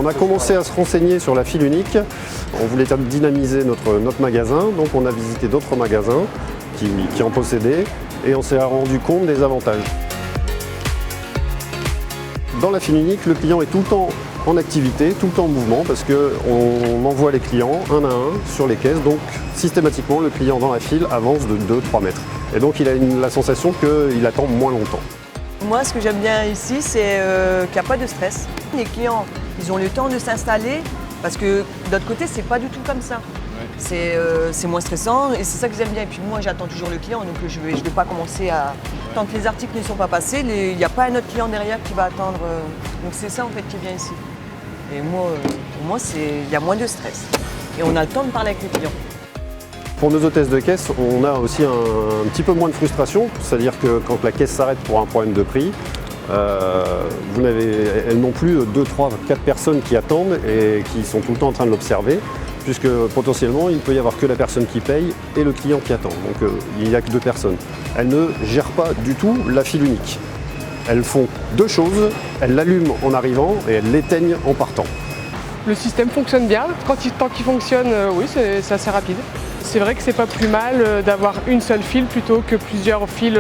On a commencé à se renseigner sur la file unique. On voulait dynamiser notre magasin, donc on a visité d'autres magasins qui en possédaient et on s'est rendu compte des avantages. Dans la file unique, le client est tout le temps en activité, tout le temps en mouvement parce qu'on envoie les clients un à un sur les caisses, donc systématiquement le client dans la file avance de 2-3 mètres. Et donc il a la sensation qu'il attend moins longtemps. Moi, ce que j'aime bien ici, c'est qu'il n'y a pas de stress. Les clients, ils ont le temps de s'installer parce que d'autre côté, c'est pas du tout comme ça. C'est moins stressant et c'est ça que j'aime bien. Et puis moi, j'attends toujours le client, donc je vais pas commencer à... Tant que les articles ne sont pas passés, il n'y a pas un autre client derrière qui va attendre. Donc c'est ça en fait qui est bien ici. Et moi, pour moi, il y a moins de stress. Et on a le temps de parler avec les clients. Pour nos hôtesses de caisse, on a aussi un petit peu moins de frustration, c'est-à-dire que quand la caisse s'arrête pour un problème de prix, elles n'ont plus 2, 3, 4 personnes qui attendent et qui sont tout le temps en train de l'observer, puisque potentiellement il ne peut y avoir que la personne qui paye et le client qui attend. Donc il n'y a que 2 personnes. Elles ne gèrent pas du tout la file unique. Elles font 2 choses, elles l'allument en arrivant et elles l'éteignent en partant. Le système fonctionne bien, tant qu'il fonctionne, oui, c'est assez rapide. C'est vrai que c'est pas plus mal d'avoir une seule file plutôt que plusieurs files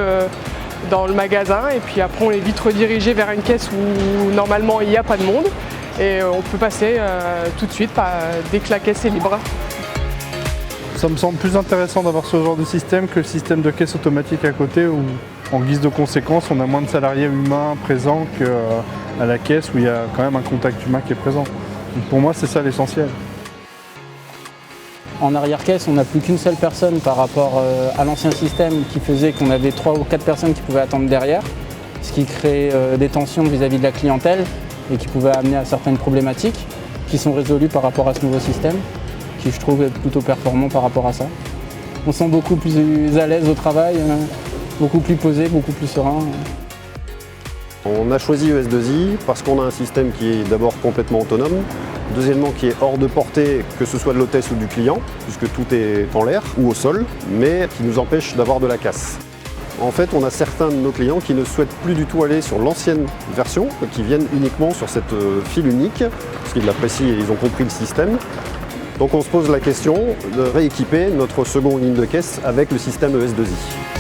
dans le magasin et puis après on est vite redirigé vers une caisse où normalement il n'y a pas de monde et on peut passer tout de suite dès que la caisse est libre. Ça me semble plus intéressant d'avoir ce genre de système que le système de caisse automatique à côté où en guise de conséquence on a moins de salariés humains présents qu'à la caisse où il y a quand même un contact humain qui est présent. Donc pour moi c'est ça l'essentiel. En arrière-caisse, on n'a plus qu'une seule personne par rapport à l'ancien système qui faisait qu'on avait 3 ou 4 personnes qui pouvaient attendre derrière, ce qui crée des tensions vis-à-vis de la clientèle et qui pouvait amener à certaines problématiques qui sont résolues par rapport à ce nouveau système, qui je trouve est plutôt performant par rapport à ça. On se sent beaucoup plus à l'aise au travail, beaucoup plus posé, beaucoup plus serein. On a choisi ES2i parce qu'on a un système qui est d'abord complètement autonome, deuxièmement qui est hors de portée que ce soit de l'hôtesse ou du client, puisque tout est en l'air ou au sol, mais qui nous empêche d'avoir de la casse. En fait, on a certains de nos clients qui ne souhaitent plus du tout aller sur l'ancienne version, qui viennent uniquement sur cette file unique, parce qu'ils l'apprécient et ils ont compris le système. Donc on se pose la question de rééquiper notre seconde ligne de caisse avec le système ES2i.